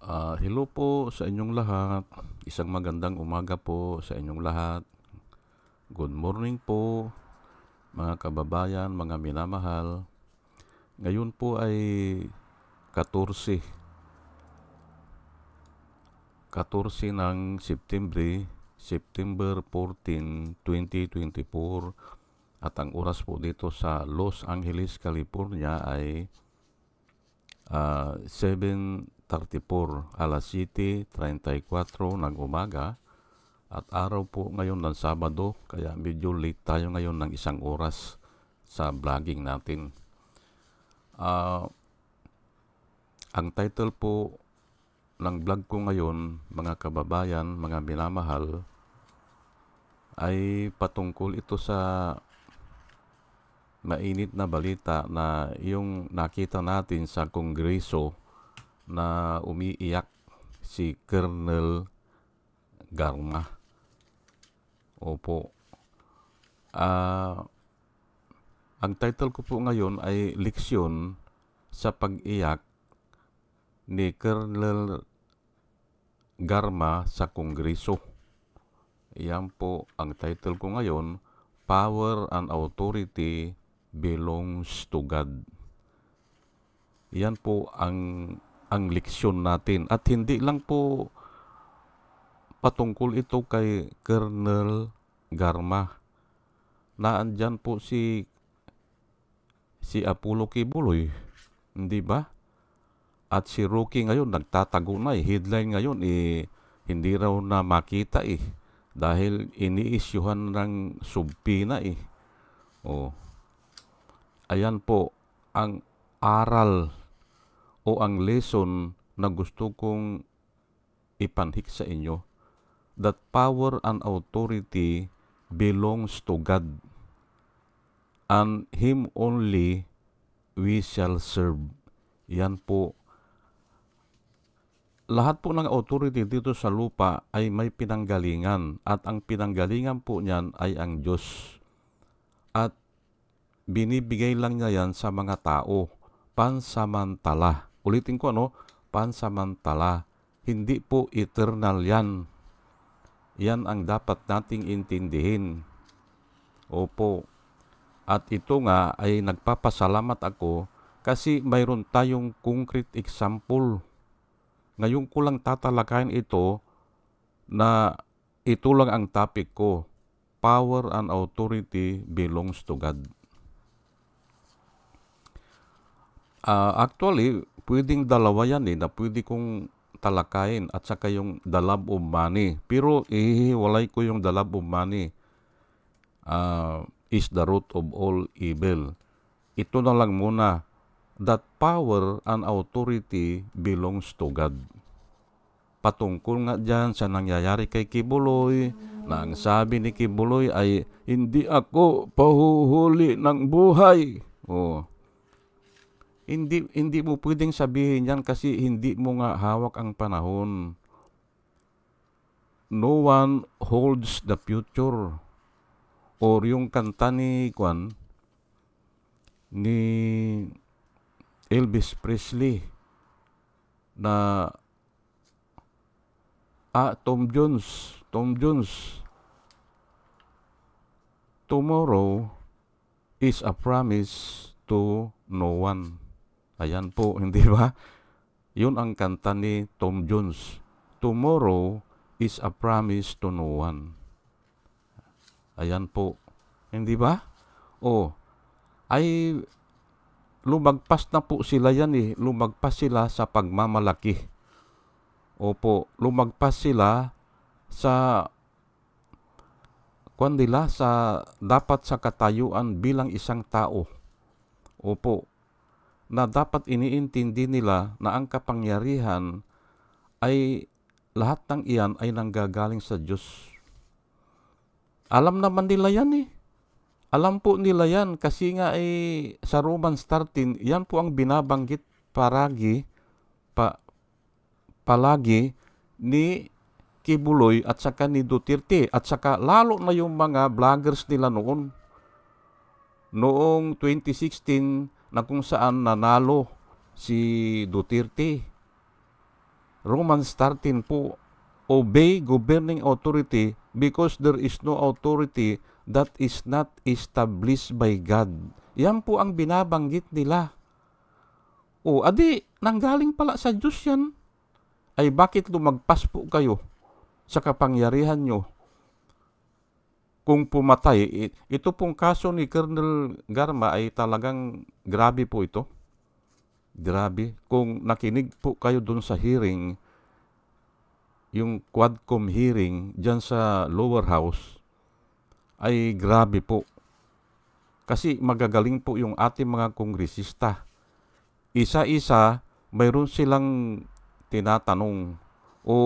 Hello po sa inyong lahat. Isang magandang umaga po sa inyong lahat. Good morning po, mga kababayan, mga minamahal. Ngayon po ay 14, 14 ng September 14, 2024. At ang oras po dito sa Los Angeles, California ay 7:34, alas 7:34 ng umaga. At araw po ngayon ng Sabado, kaya medyo late tayo ngayon ng isang oras sa vlogging natin. Ang title po ng vlog ko ngayon, mga kababayan, mga minamahal, ay patungkol ito sa mainit na balita na yung nakita natin sa Kongreso na umiiyak si Colonel Garma. Opo. Ang title ko po ngayon ay Leksyon sa Pag-iyak ni Colonel Garma sa Kongreso. Yan po ang title ko ngayon, Power and Authority Belongs to God. Yan po ang leksyon natin. At hindi lang po patungkol ito kay Colonel Garma. Naandyan po si Apollo Kibuloy, hindi ba? At si Rocky ngayon nagtatago na Headline ngayon hindi raw na makita dahil iniisyuhan ng subpoena Ayan po ang aral o ang lesson na gusto kong ipanhik sa inyo. That power and authority belongs to God, and Him only we shall serve. Yan po. Lahat po ng authority dito sa lupa ay may pinanggalingan, at ang pinanggalingan po niyan ay ang Diyos. At binibigay lang niya yan sa mga tao, pansamantala. Ulitin ko pansamantala. Hindi po eternal yan. Yan ang dapat nating intindihin. Opo. At ito nga ay nagpapasalamat ako kasi mayroon tayong concrete example. Ngayon ko lang tatalakayin ito na ito lang ang topic ko. Power and authority belongs to God. Actually, pwedeng dalawa yan na pwede kong talakayin at saka yung the love of money. Pero ihiwalay ko yung the love of money is the root of all evil. Ito na lang muna, that power and authority belongs to God. Patungkol nga dyan sa nangyayari kay Kibuloy, na ang sabi ni Kibuloy ay, hindi ako pahuhuli ng buhay. Hindi mo pwedeng sabihin yan kasi hindi mo nga hawak ang panahon. No one holds the future. Or yung kanta ni Elvis Presley na Tom Jones, tomorrow is a promise to no one. Ayan po, hindi ba? Yun ang kanta ni Tom Jones. Tomorrow is a promise to no one. Ayan po. Hindi ba? Ay lumagpas na po sila yan Lumagpas sila sa pagmamalaki. Opo, lumagpas sila sa dapat sa katayuan bilang isang tao. Opo, na dapat iniintindi nila na ang kapangyarihan ay lahat ng iyan ay nanggagaling sa Diyos. Alam naman nila yan Alam po nila yan kasi nga sa Romans 13, yan po ang binabanggit palagi ni Kibuloy at saka ni Duterte at saka lalo na yung mga vloggers nila noong 2016 na kung saan nanalo si Duterte. Romans 13 po, obey governing authority because there is no authority that is not established by God. Yan po ang binabanggit nila. O, adi, nanggaling pala sa Diyos yan. Ay bakit lumagpas po kayo sa kapangyarihan nyo? Kung pumatay, ito pong kaso ni Colonel Garma ay talagang grabe po ito. Grabe. Kung nakinig po kayo dun sa hearing, yung Quadcom hearing dyan sa lower house, ay grabe po. Kasi magagaling po yung ating mga kongresista. Isa-isa, mayroon silang tinatanong o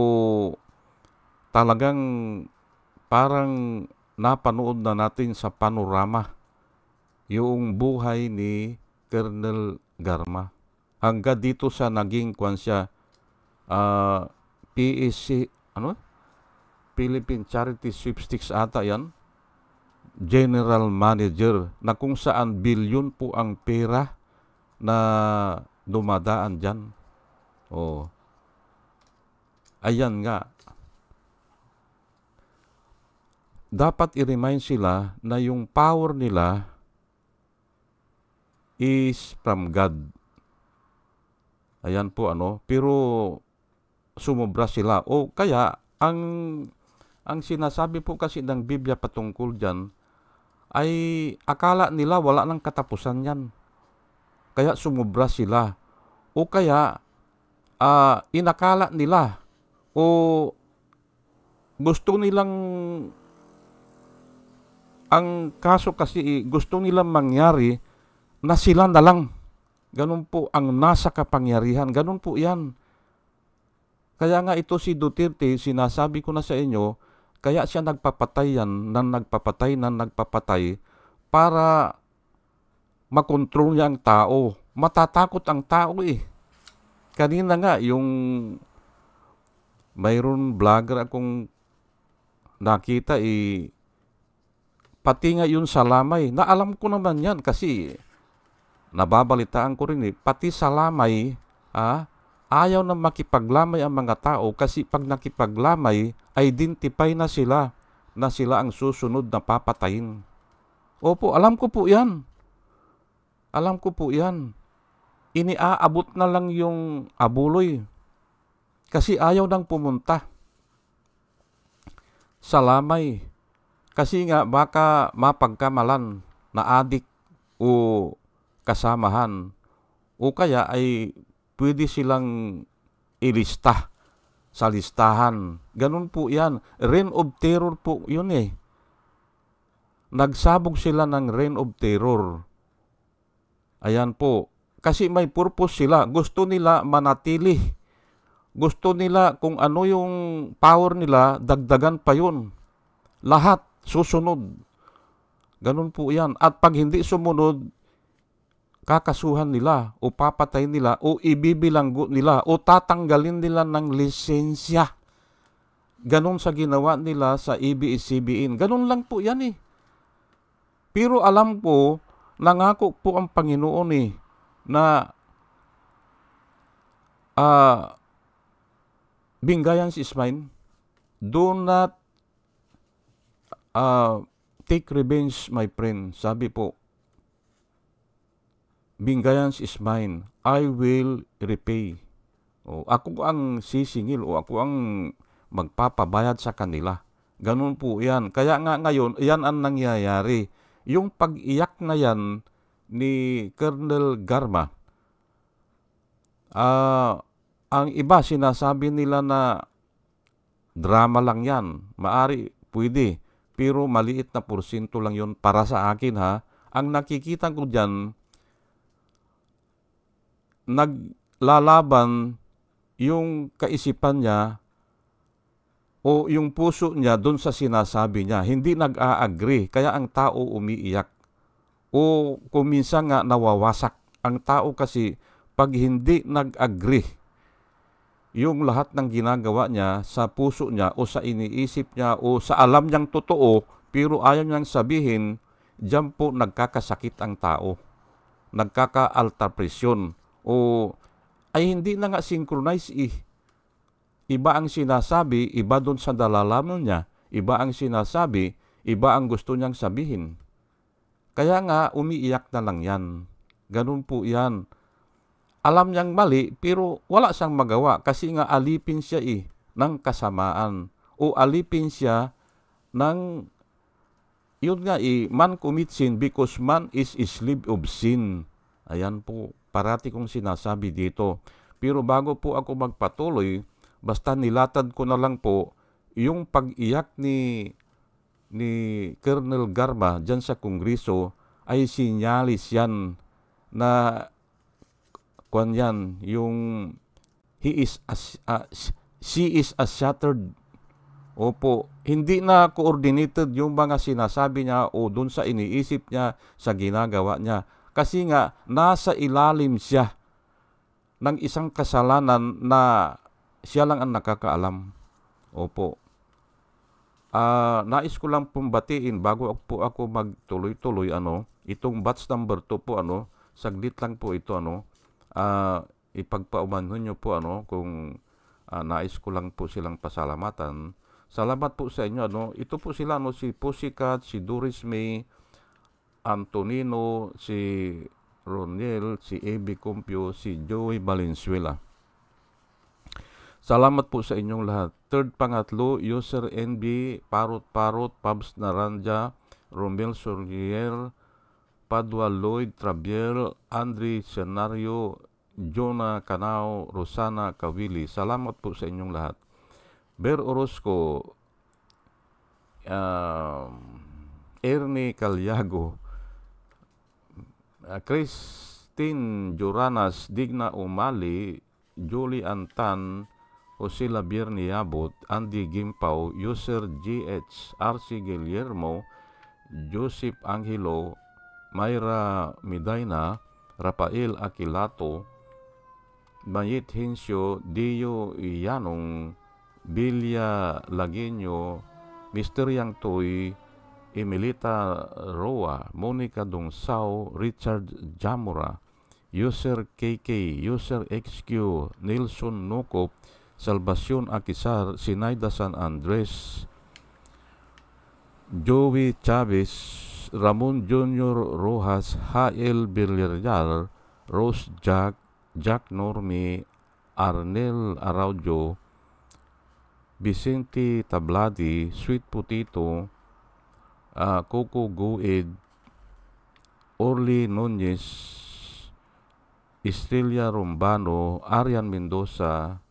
talagang parang napanood na natin sa panorama yung buhay ni Colonel Garma. Hanggang dito sa naging siya, PSC, Philippine Charity Sweepstakes ata yan, General Manager, na kung saan bilyon po ang pera na dumadaan dyan. Oh. Ayan nga. Dapat i-remind sila na yung power nila is from God. Ayan po pero sumobra sila. O kaya ang sinasabi po kasi ng Biblia patungkol diyan ay akala nila wala nang katapusan yan. Kaya sumobra sila. O kaya inakala nila o gusto nilang ang kaso kasi gusto nilang mangyari na sila na lang. Ganun po ang nasa kapangyarihan. Ganun po yan. Kaya nga ito si Duterte, sinasabi ko na sa inyo, kaya siya nagpapatay para makontrol niya ang tao. Matatakot ang tao eh. Kanina nga, yung mayroon vlogger akong nakita pati nga yun sa Lamay, na alam ko naman yan kasi nababalitaan ko rin pati sa Lamay, ayaw na makipaglamay ang mga tao kasi pag nakipaglamay, identify na sila ang susunod na papatayin. Opo, alam ko po yan. Iniaabot na lang yung abuloy kasi ayaw nang pumunta sa Lamay. Kasi nga baka mapagkamalan na adik o kasamahan o kaya ay pwede silang ilista sa listahan. Ganun po yan. Reign of terror po yun eh. Nagsabog sila ng reign of terror. Ayan po. Kasi may purpose sila. Gusto nila manatili. Gusto nila kung ano yung power nila, dagdagan pa yun. Lahat susunod. Ganun po yan. At pag hindi sumunod, kakasuhan nila o papatayin nila o ibibilanggo nila o tatanggalin nila ng lisensya. Ganun sa ginawa nila sa ABS-CBN. Ganun lang po yan eh. Pero alam ko, nangako po ang Panginoon na vengeance is mine. Do not take revenge, my friend. Sabi po, vengeance is mine. I will repay. O, ako ang sisingil o ako ang magpapabayad sa kanila. Ganun po yan. Kaya nga ngayon, yan ang nangyayari. Yung pag-iyak na yan ni Colonel Garma, ang iba sinasabi nila na drama lang yan. Maari, pwede. Pero maliit na porsyento lang yun para sa akin Ang nakikita ko dyan, naglalaban yung kaisipan niya o yung puso niya doon sa sinasabi niya. Hindi nag-a-agree, kaya ang tao umiiyak. O kung minsan nga nawawasak. Ang tao kasi pag hindi nag-agree yung lahat ng ginagawa niya sa puso niya o sa iniisip niya o sa alam niyang totoo pero ayaw niyang sabihin, diyan po nagkakasakit ang tao. Nagkaka-alta presyon o ay hindi na nga synchronize iba ang sinasabi, iba doon sa nalalaman niya, iba ang sinasabi, iba ang gusto niyang sabihin. Kaya nga, umiiyak na lang yan. Ganun po yan. Alam niyang mali, pero wala siyang magawa kasi nga alipin siya ng kasamaan. O alipin siya ng, yun nga man commit sin because man is slave of sin. Ayan po, parati kong sinasabi dito. Pero bago po ako magpatuloy, basta nilatad ko na lang po yung pag-iyak ni Colonel Garma dyan sa Kongreso ay sinyalis yan na yung she is a shattered. Opo, hindi na coordinated yung mga sinasabi niya o dun sa iniisip niya, sa ginagawa niya. Kasi nga, nasa ilalim siya ng isang kasalanan na siya lang ang nakakaalam. Opo. Nais ko lang pong batiin bago po ako magtuloy-tuloy, itong batch number 2 po, saglit lang po ito, ipagpaumanhin nyo po, kung nais ko lang po silang pasalamatan. Salamat po sa inyo, ito po sila, si Pussycat, si Doris May, Antonino, si Ronel, si Abby Compio, si Joey Valenzuela. Salamat po sa inyong lahat. Third, pangatlo, User NB, Parot, Pabs Naranja, Romel Sorgier, Padua Lloyd, Trabiel, Andre Senario, Jonah Canao, Rosana Kawili. Salamat po sa inyong lahat. Ber Orozco, Ernie Calyago, Christine Joranas, Digna Umali, Julie Antan, Jose Labier Niabot, Andy Gimpaw, User GH, RC Guillermo, Joseph Angelo, Mayra Medina, Rafael Aquilato, Mayit Hinsyo, Dio Iyanong, Bilya Lagueño, Mr. Yang Toy, Emilita Roa, Monica Dongsao, Richard Jamura, User KK, User XQ, Nelson Nokop, Salvacion Akisar, Sinaida San Andres, Joey Chavez, Ramon Junior Rojas, Hael Villarreal, Rose Jack Normi, Arnel Araujo, Vicente Tabladi, Sweet Potato, Coco Gued, Orly Nunez, Estrella Rombano, Arian Mendoza,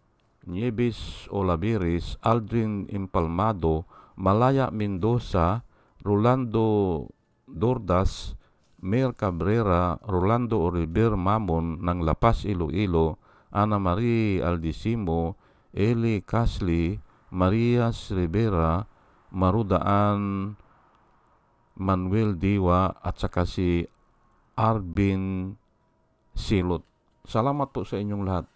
Nieves Olaveres, Aldrin Impalmado, Malaya Mendoza, Rolando Dordas, Mer Cabrera, Rolando Oliver Mamon ng La Paz, Iloilo, Ana Marie Aldisimo, Eli Casli, Marias Rivera, Marudaan, Manuel Diwa, at saka si Arbin Silot. Salamat po sa inyong lahat.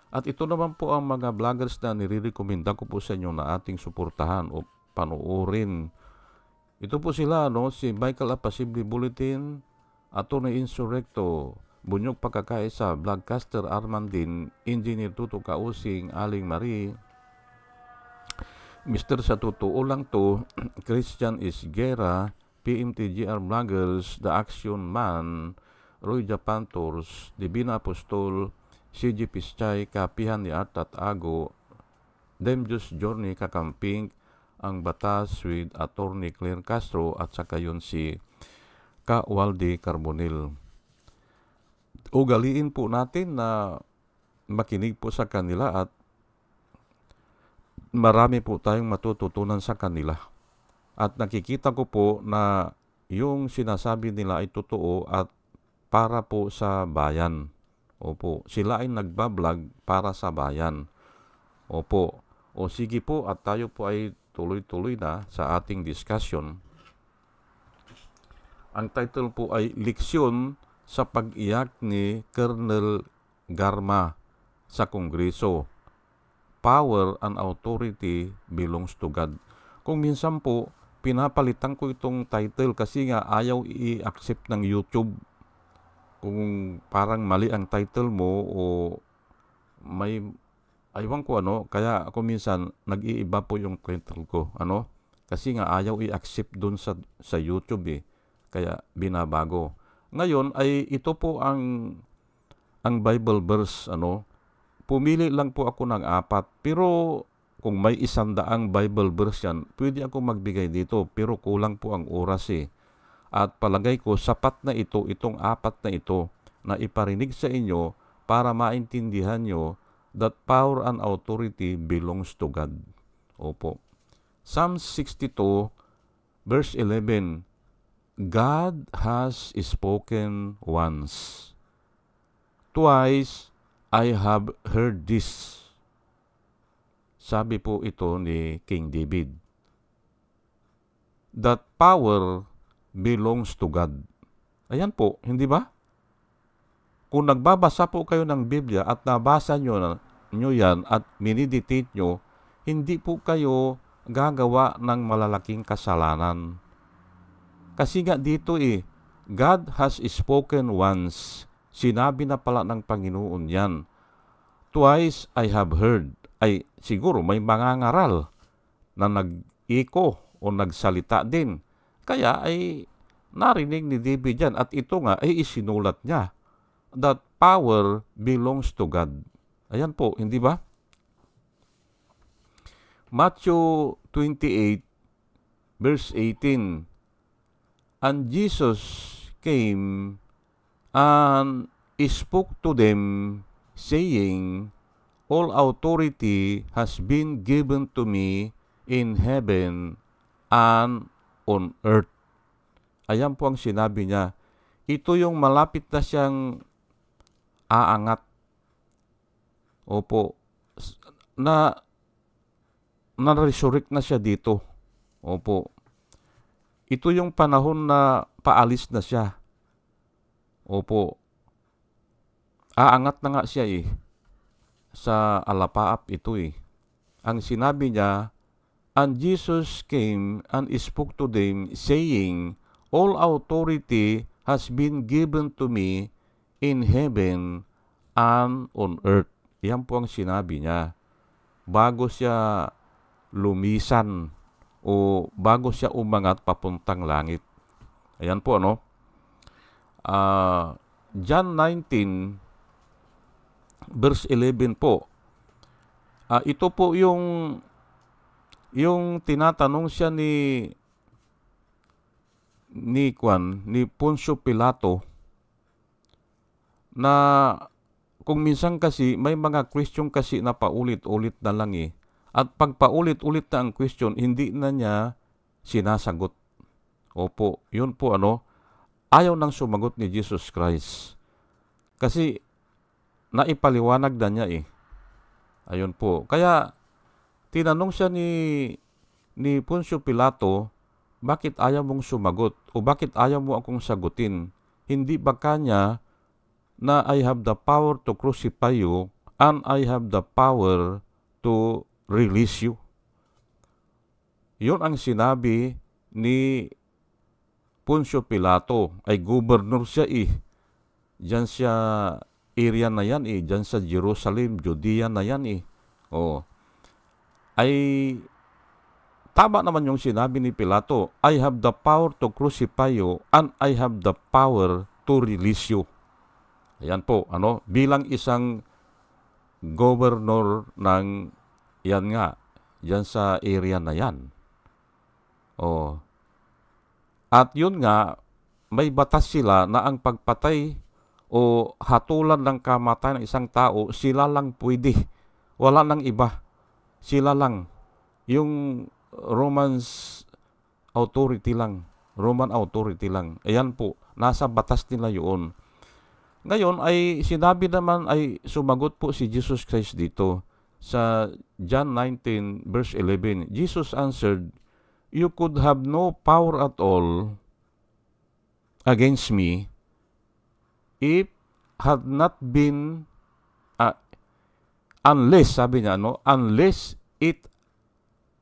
At ito naman po ang mga vloggers na nire-recommenda ko po sa inyo na ating suportahan o panoorin. Ito po sila, si Michael Apasible Bulletin, Atty. Insurrecto, Bunyog Pagkakaisa, Vlogcaster Armandin, Engineer Tuto Kausing, Aling Marie, Mr. Sa Totoo Lang To, Christian Isguera, PMTGR Vloggers, The Action Man, Roy Japantors, Divina Apostol, CG Pischay, Kapihan ni Artat Ago, Demjus Journey Kakamping, Ang Batas with Attorney Claire Castro, at saka yun si Ka Waldi Carbonil. Ugaliin po natin na makinig po sa kanila at marami po tayong matututunan sa kanila. At nakikita ko po na yung sinasabi nila ay totoo at para po sa bayan. Opo, sila ay nagbablog para sa bayan. Opo, o sige po at tayo po ay tuloy-tuloy na sa ating discussion. Ang title po ay Leksyon sa Pag-iyak ni Colonel Garma sa Kongreso. Power and authority belongs to God. Kung minsan po, pinapalitan ko itong title kasi nga ayaw i-accept ng YouTube. Kung parang mali ang title mo o may aywan ko kaya ako minsan nag-iiba po yung title ko, kasi nga ayaw i-accept dun sa YouTube eh. Kaya binabago. Ngayon ay ito po ang Bible verse, pumili lang po ako ng 4, pero kung may 100 Bible verse yan, pwede ako magbigay dito, pero kulang po ang oras eh. At palagay ko, sapat na itong 4 na ito, na iparinig sa inyo para maintindihan nyo that power and authority belongs to God. Opo. Psalm 62, verse 11, God has spoken once. Twice I have heard this. Sabi po ito ni King David. That power belongs to God. Ayan po, hindi ba? Kung nagbabasa po kayo ng Biblia at nabasa nyo yan at miniditate nyo, hindi po kayo gagawa ng malalaking kasalanan. Kasi nga dito God has spoken once. Sinabi na pala ng Panginoon yan. Twice I have heard. Ay siguro may mga ngaral na nag-iko o nagsalita din. Kaya ay narinig ni David yan at ito nga ay isinulat niya. That power belongs to God. Ayan po, hindi ba? Matthew 28, verse 18. And Jesus came and spoke to them, saying, all authority has been given to me in heaven and on earth. Ayan po ang sinabi niya. Ito yung malapit na siyang aangat. Opo. Na-resurrect na siya dito. Opo. Ito yung panahon na paalis na siya. Opo. Aangat na nga siya sa alapaap ito Ang sinabi niya, and Jesus came and spoke to them, saying, all authority has been given to me in heaven and on earth. Yan po ang sinabi niya. Bago siya lumisan o bago siya umangat papuntang langit. Ayan po, John 19, verse 11 po. Ito po yung tinatanong siya ni Poncio Pilato na kung minsan kasi may mga question kasi na paulit-ulit na lang At pag paulit-ulit na ang question, hindi na niya sinasagot. Opo, yun po ayaw nang sumagot ni Jesus Christ. Kasi naipaliwanag na niya Ayun po. Kaya tinanong siya ni Poncio Pilato, bakit ayaw mong sumagot? O bakit ayaw mo akong sagutin? Hindi ba kanya na I have the power to crucify you and I have the power to release you? Yun ang sinabi ni Poncio Pilato. Ay gobernador siya Diyan siya area na yan Diyan sa Jerusalem, Judea na yan Ay tama naman yung sinabi ni Pilato, I have the power to crucify you and I have the power to release you. Ayan po, bilang isang governor ng yan sa area na yan. At yun nga, may batas sila na ang pagpatay o hatulan ng kamatayan ng isang tao, sila lang pwede. Wala nang iba. Sila lang. Yung Roman authority lang. Ayan po, nasa batas nila yun. Ngayon ay sinabi naman ay sumagot po si Jesus Christ dito sa John 19 verse 11. Jesus answered, you could have no power at all against me if had not been unless, sabi niya, unless it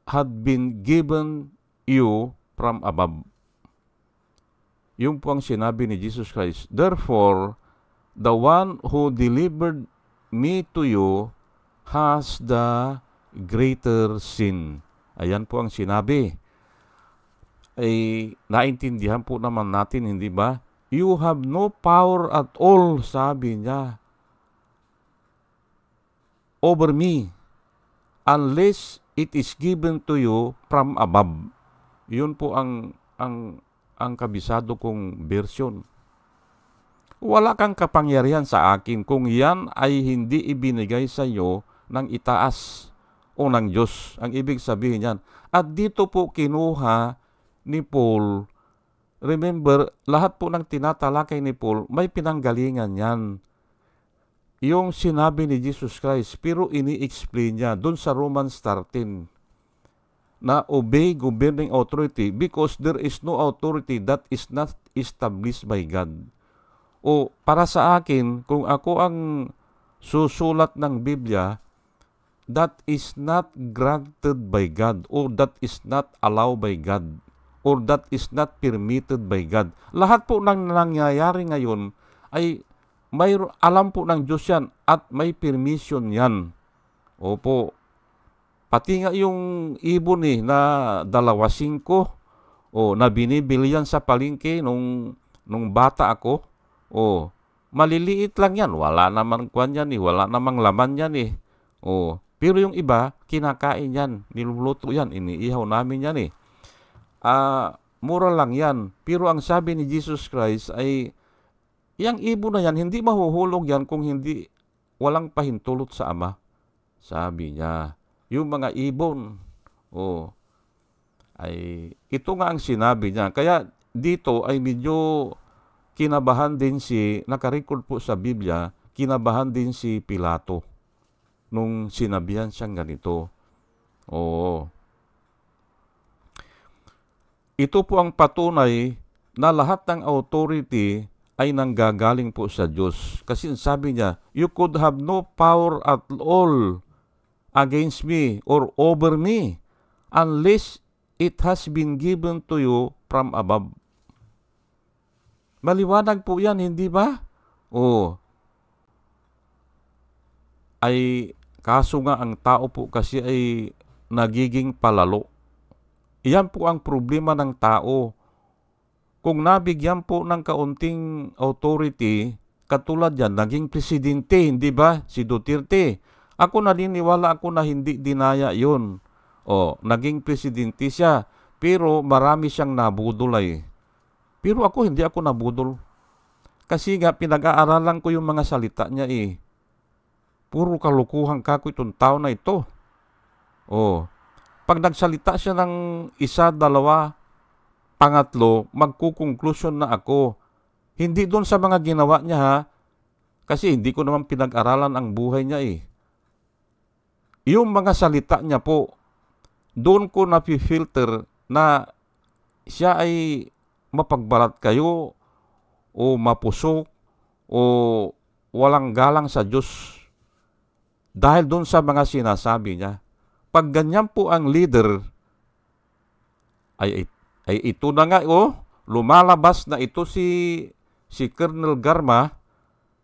had been given you from above. Yung po ang sinabi ni Jesus Christ. Therefore, the one who delivered me to you has the greater sin. Ayan po ang sinabi. Ay naintindihan po naman natin, hindi ba? You have no power at all, sabi niya, over me, unless it is given to you from above. Yun po ang kabisado kong version. Wala kang kapangyarihan sa akin kung yan ay hindi ibinigay sa iyo ng itaas o ng Diyos. Ang ibig sabihin yan. At dito po kinuha ni Paul, remember, lahat po ng tinatalakay ni Paul, may pinanggalingan yan. Yung sinabi ni Jesus Christ, pero ini-explain niya doon sa Romans 13, na obey governing authority because there is no authority that is not established by God. O para sa akin, kung ako ang susulat ng Biblia, that is not granted by God or that is not allowed by God or that is not permitted by God. Lahat po ng nangyayari ngayon ay may alam po ng Diyos yan at may permission yan. Opo. Pati nga yung ibon na 2.5 na binibili yan sa palengke nung bata ako. Maliliit lang yan. Wala namang kwan yan wala namang laman yan Pero yung iba, kinakain yan. Niluluto yan. Iniihaw namin yan mura lang yan. Pero ang sabi ni Jesus Christ ay, yang ibon na yan, hindi mahuhulog yan kung hindi walang pahintulot sa Ama. Sabi niya, yung mga ibon, ay ito nga ang sinabi niya. Kaya dito ay medyo kinabahan din nakarecord po sa Biblia, kinabahan din si Pilato nung sinabihan siyang ganito. Ito po ang patunay na lahat ng authority ay nanggagaling po sa Diyos. Kasi sabi niya, you could have no power at all against me or over me unless it has been given to you from above. Maliwanag po yan, hindi ba? Ay kaso nga ang tao po kasi ay nagiging palalo. Iyan po ang problema ng tao. Kung nabigyan po ng kaunting authority, katulad yan, naging presidente, hindi ba? Si Duterte. Ako naniniwala ako na hindi dinaya yun. Naging presidente siya, pero marami siyang nabudol Pero ako, hindi ako nabudol. Kasi nga, pinag-aaralan ko yung mga salita niya Puro kalukuhan kako itong tao na ito. Pag nagsalita siya ng 1, 2, 3, magkukonklusyon na ako. Hindi doon sa mga ginawa niya kasi hindi ko naman pinag-aralan ang buhay niya Yung mga salita niya po, doon ko na-filter na siya ay mapagbalat kayo o mapusok o walang galang sa Diyos. Dahil doon sa mga sinasabi niya. Pag ganyan po ang leader, ay ito na nga, lumalabas na ito si Colonel Garma,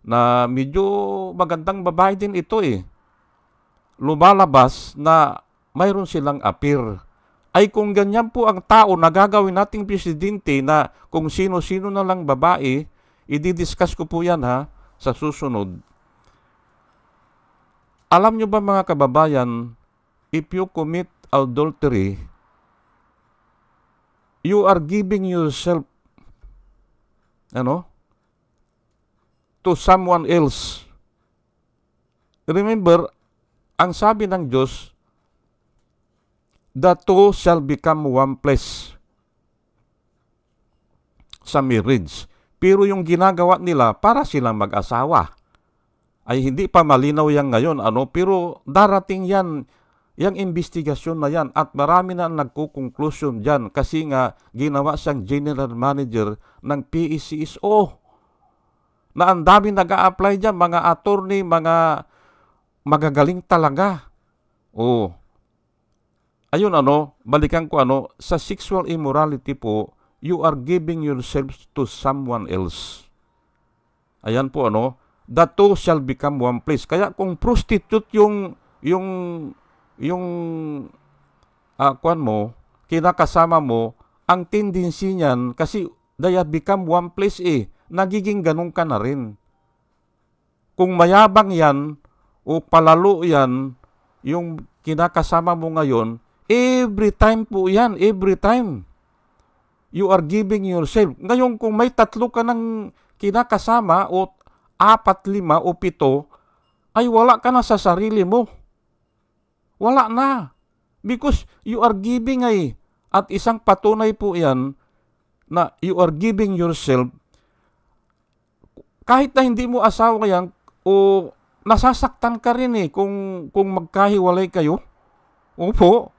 na medyo magandang babae din ito Lumalabas na mayroon silang appear. Ay kung ganyan po ang tao na gagawin nating presidente na kung sino-sino na lang babae, i-discuss ko po yan sa susunod. Alam nyo ba mga kababayan, if you commit adultery, you are giving yourself to someone else. Remember, ang sabi ng Diyos, the two shall become one flesh sa marriage. Pero yung ginagawa nila para silang mag-asawa, ay hindi pa malinaw yan ngayon, pero darating yan, yung investigasyon na yan, at marami na nagkukonklusyon dyan kasi nga ginawa siyang general manager ng PECSO na ang dami nag-a-apply dyan, mga attorney, mga magagaling talaga. Ayun balikan ko sa sexual immorality po, you are giving yourself to someone else. Ayan po the two shall become one flesh. Kaya kung prostitute yung yung yung kuan mo, kinakasama mo, ang tendency niyan, kasi they have become one place nagiging ganun ka na rin. Kung mayabang yan, o palalo yan, yung kinakasama mo ngayon, every time po yan, every time. You are giving yourself. Ngayon, kung may 3 ka ng kinakasama, o 4, 5, o 7, ay wala ka na sa sarili mo. Wala na. Because you are giving At isang patunay po yan na you are giving yourself. Kahit na hindi mo asawa yan, o nasasaktan ka rin kung magkahiwalay kayo. Opo.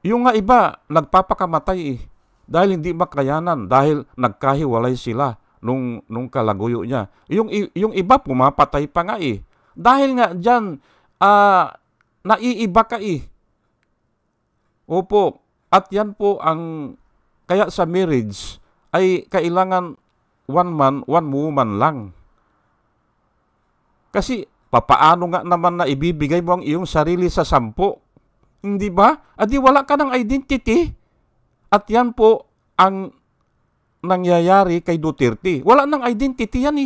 Yung nga iba, nagpapakamatay dahil hindi makayanan, dahil nagkahiwalay sila nung kalaguyo niya. Yung iba, pumapatay pa nga Dahil nga dyan, naiiba ka Opo. At yan po kaya sa marriage ay kailangan one man, one woman lang. Kasi papaano nga naman na ibibigay mo ang iyong sarili sa 10? Hindi ba? Adi wala ka ng identity. At yan po ang nangyayari kay Duterte. Wala ng identity yan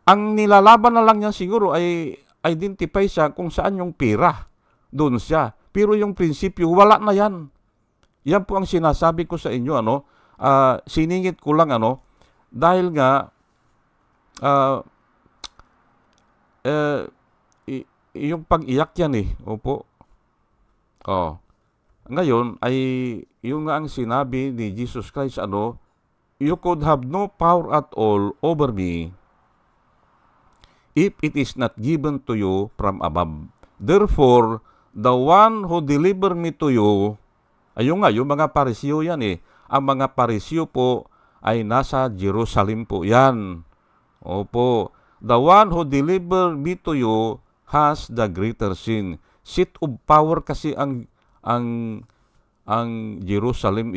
Ang nilalaban na lang yan siguro ay identify siya kung saan yung pera. Doon siya. Pero yung prinsipyo, wala na yan. Yan po ang sinasabi ko sa inyo, siningit ko lang, dahil nga, yung pag-iyak yan Opo. Ngayon, ay, yung nga ang sinabi ni Jesus Christ, you could have no power at all over me if it is not given to you from above. Therefore, the one who deliver me to you, ayun nga, yung mga Pariseo yan Ang mga Pariseo po ay nasa Jerusalem po yan. Opo. The one who deliver me to you has the greater sin. Seat of power kasi ang Jerusalem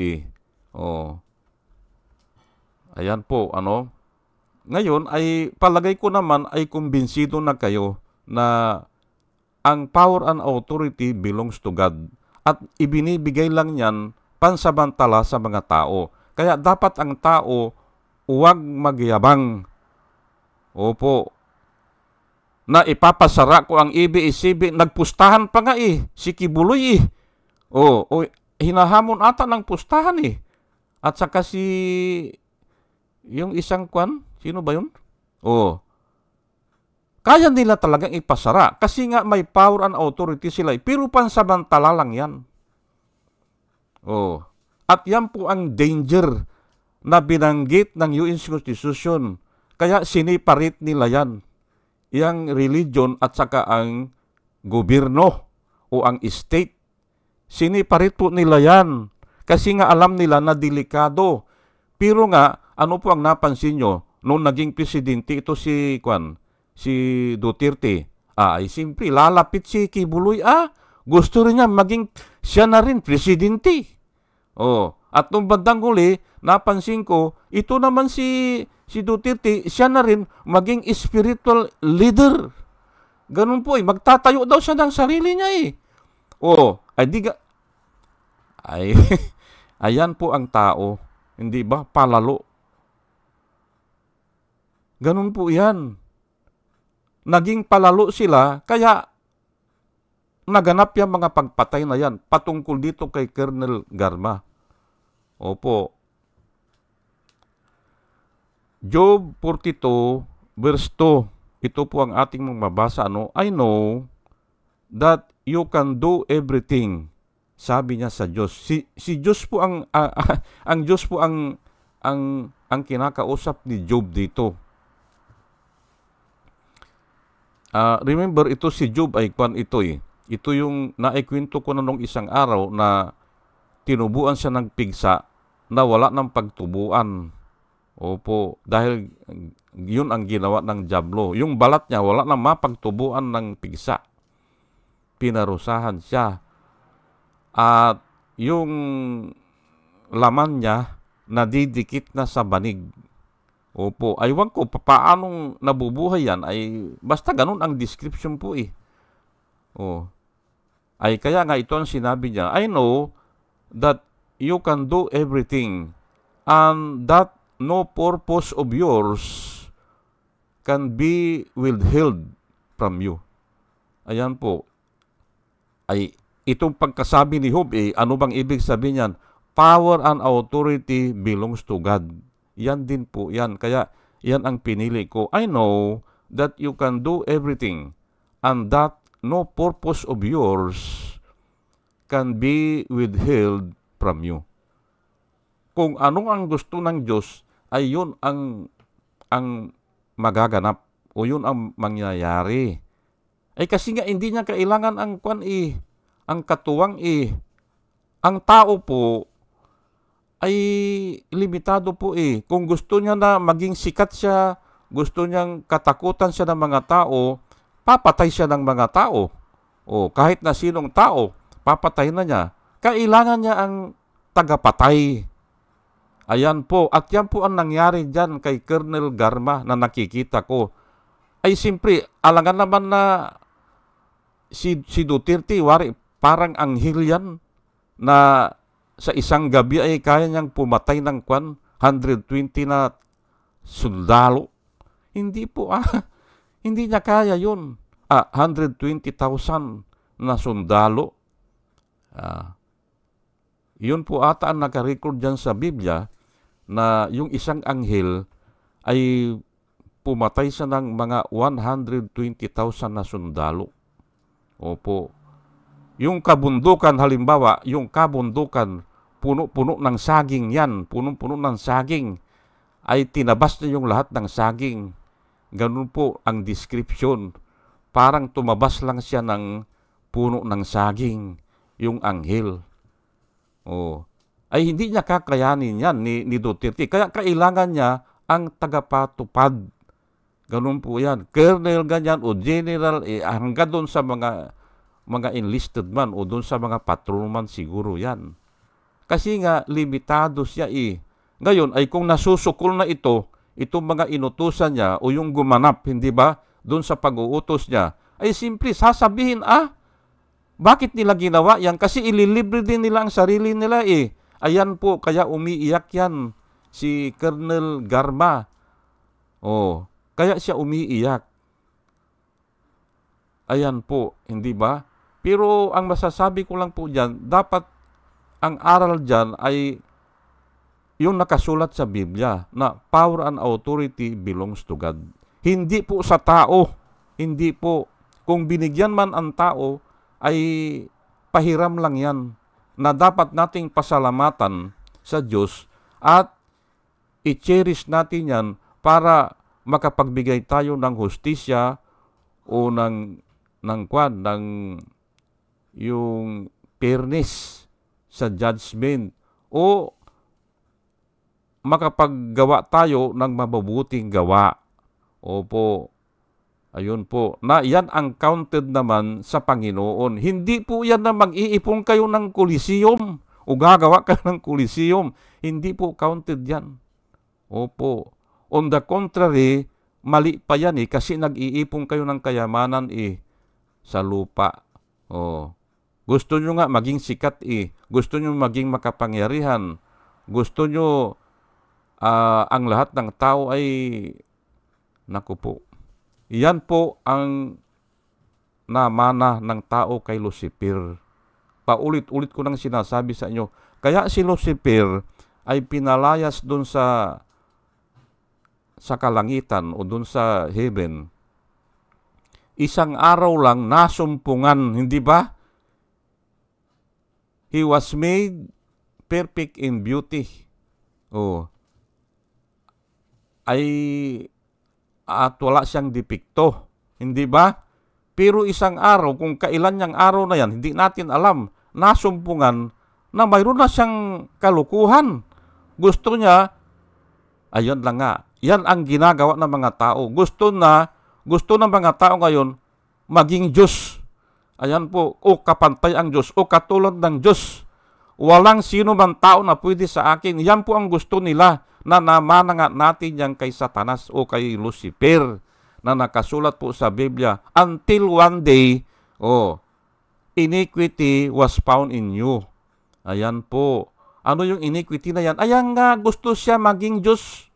Ayan po, Ngayon ay palagay ko naman ay kumbinsido na kayo na ang power and authority belongs to God. At ibinibigay lang yan pansamantala sa mga tao. Kaya dapat ang tao huwag magyabang. Opo. Na ipapasara ko ang ABS-CBN. Nagpustahan pa nga si Kibuloy hinahamon ata ng pustahan At saka yung isang sino ba yun? Kaya nila talagang ipasara. Kasi nga may power and authority sila. Pero pansamantala lang yan. At yan po ang danger na binanggit ng US Constitution. Kaya siniparit nila yan. Yang religion at saka ang gobyerno o ang state. Siniparit po nila yan. Kasi nga alam nila na delikado. Pero nga, ano po ang napansin nyo? Noong naging presidente, ito si Duterte. Ay simpre, lalapit si Kibuloy. Gusto rin niya maging siya na rin presidente. At nung bandang huli, napansin ko, ito naman si Duterte, siya na rin maging spiritual leader. Ganun po magtatayo daw siya ng sarili niya ayan po ang tao. Hindi ba? Palalo. Ganun po yan. Naging palalo sila, kaya naganap yung mga pagpatay na yan. Patungkol dito kay Colonel Garma. Opo. Job 42, verse 2. Ito po ang ating mabasa. I know that you can do everything. Sabi niya sa Diyos. Si Diyos po ang Diyos po ang kinakausap ni Job dito. Remember, ito si Job ay ito Ito yung naikwento ko na nung isang araw na tinubuan siya ng pigsa na wala ng pagtubuan. Opo, dahil yun ang ginawa ng dyablo. Yung balat niya wala nang mapagtubuan ng pigsa. Pinarusahan siya. At yung laman niya nadidikit na sa banig. Opo, aywan ko paanong nabubuhay yan, ay basta ganun ang description po eh. Oh, ay kaya nga ito ang sinabi niya, I know that you can do everything and that no purpose of yours can be withheld from you. Ayan po. Ay itong pagkasabi ni Job, ano bang ibig sabihin niyan? Power and authority belongs to God. Yan din po yan. Kaya yan ang pinili ko. I know that you can do everything and that no purpose of yours can be withheld from you. Kung anong ang gusto ng Diyos, ay yun ang magaganap o yun ang mangyayari. Ay kasi nga hindi niya kailangan ang ang katuwang Ang tao po ay limitado po Kung gusto niya na maging sikat siya, gusto niyang katakutan siya ng mga tao, papatay siya ng mga tao. O kahit na sinong tao, papatay na niya. Kailangan niya ang tagapatay. Ayan po. At yan po ang nangyari dyan kay Colonel Garma na nakikita ko. Ay simpre, alangan naman na si Duterte, parang anghel yan na sa isang gabi ay kaya niyang pumatay ng 120 na sundalo. Hindi po hindi niya kaya yun. 120,000 na sundalo. Yun po ata ang nakarecord dyan sa Biblia na yung isang anghel ay pumatay siya ng mga 120,000 na sundalo. Opo. Yung kabundukan, halimbawa, yung kabundukan, puno-puno ng saging yan, puno-puno ng saging, ay tinabas niya yung lahat ng saging. Ganun po ang description. Parang tumabas lang siya ng puno ng saging, yung anghel. Ay hindi niya kakayanin yan ni Duterte. Kaya kailangan niya ang tagapatupad. Ganun po yan. Colonel ganyan o general, hanggang doon sa mga enlisted man o doon sa mga patrolman siguro yan. Kasi nga, limitado siya Ngayon, ay kung nasusukol na itong mga inutusan niya o yung gumanap, hindi ba, doon sa pag-uutos niya, ay simple sasabihin, bakit nila ginawa yan? Kasi ililibre din nila ang sarili nila Ayan po, kaya umiiyak yan si Colonel Garma. Kaya siya umiiyak. Ayan po, hindi ba? Pero ang masasabi ko lang po dyan, dapat ang aral dyan ay yung nakasulat sa Biblia na power and authority belongs to God. Hindi po sa tao. Hindi po. Kung binigyan man ang tao, ay pahiram lang yan na dapat nating pasalamatan sa Diyos at i-cherish natin yan para makapagbigay tayo ng hustisya o ng yung fairness sa judgment o makapaggawa tayo ng mabubuting gawa. Opo. Ayun po. Na yan ang counted naman sa Panginoon. Hindi po yan na mag-iipon kayo ng Coliseum o gagawa kayo ng Coliseum. Hindi po counted yan. Opo. On the contrary, mali pa yan kasi nag-iipon kayo ng kayamanan sa lupa. Gusto nyo nga maging sikat Gusto nyo maging makapangyarihan. Gusto nyo ang lahat ng tao ay naku po. Yan po ang namana ng tao kay Lucifer. Paulit-ulit ko nang sinasabi sa inyo. Kaya si Lucifer ay pinalayas doon sa kalangitan o doon sa heaven. Isang araw lang nasumpungan, hindi ba? He was made perfect in beauty. At wala siyang depekto, hindi ba? Pero isang araw, kung kailan niyang araw na yan, hindi natin alam, nasumpungan na mayroon na siyang kalukuhan. Gusto niya, ayun lang nga, yan ang ginagawa ng mga tao. Gusto ng mga tao ngayon maging Diyos. Ayan po, o kapantay ang Diyos, o katulad ng Diyos. Walang sino man tao na pwede sa akin. Yan po ang gusto nila na namanangat natin yan kay Satanas o kay Lucifer na nakasulat po sa Biblia. Until one day, iniquity was found in you. Ayan po. Ano yung iniquity na yan? Ayan nga, gusto siya maging Diyos.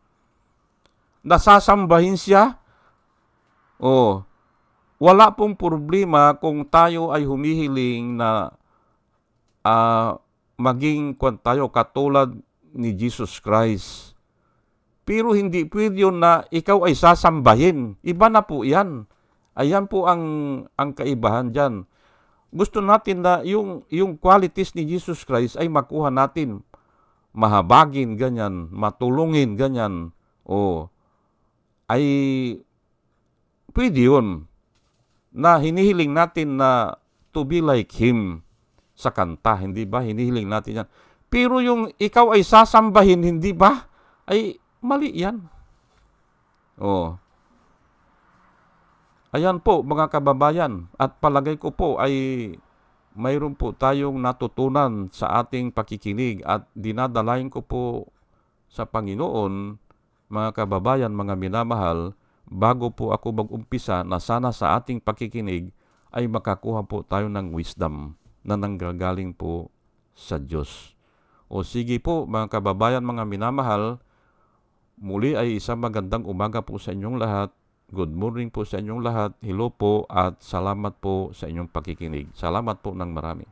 Nasasambahin siya. Wala pong problema kung tayo ay humihiling na maging tayo katulad ni Jesus Christ. Pero hindi pwede yun na ikaw ay sasambahin. Iba na po yan. Ayan po ang kaibahan dyan. Gusto natin na yung qualities ni Jesus Christ ay makuha natin. Mahabagin, ganyan. Matulungin, ganyan. Ay pwede yun. Na hinihiling natin na to be like Him sa kanta. Hindi ba? Hinihiling natin yan. Pero yung ikaw ay sasambahin, hindi ba? Ay mali yan. Ayan po mga kababayan, at palagay ko po ay mayroon po tayong natutunan sa ating pakikinig at dinadalayan ko po sa Panginoon, mga kababayan, mga minamahal, bago po ako mag-umpisa na sana sa ating pakikinig ay makakuha po tayo ng wisdom na nanggagaling po sa Diyos. Sige po mga kababayan, mga minamahal, muli ay isang magandang umaga po sa inyong lahat. Good morning po sa inyong lahat. Hello po at salamat po sa inyong pakikinig. Salamat po ng marami.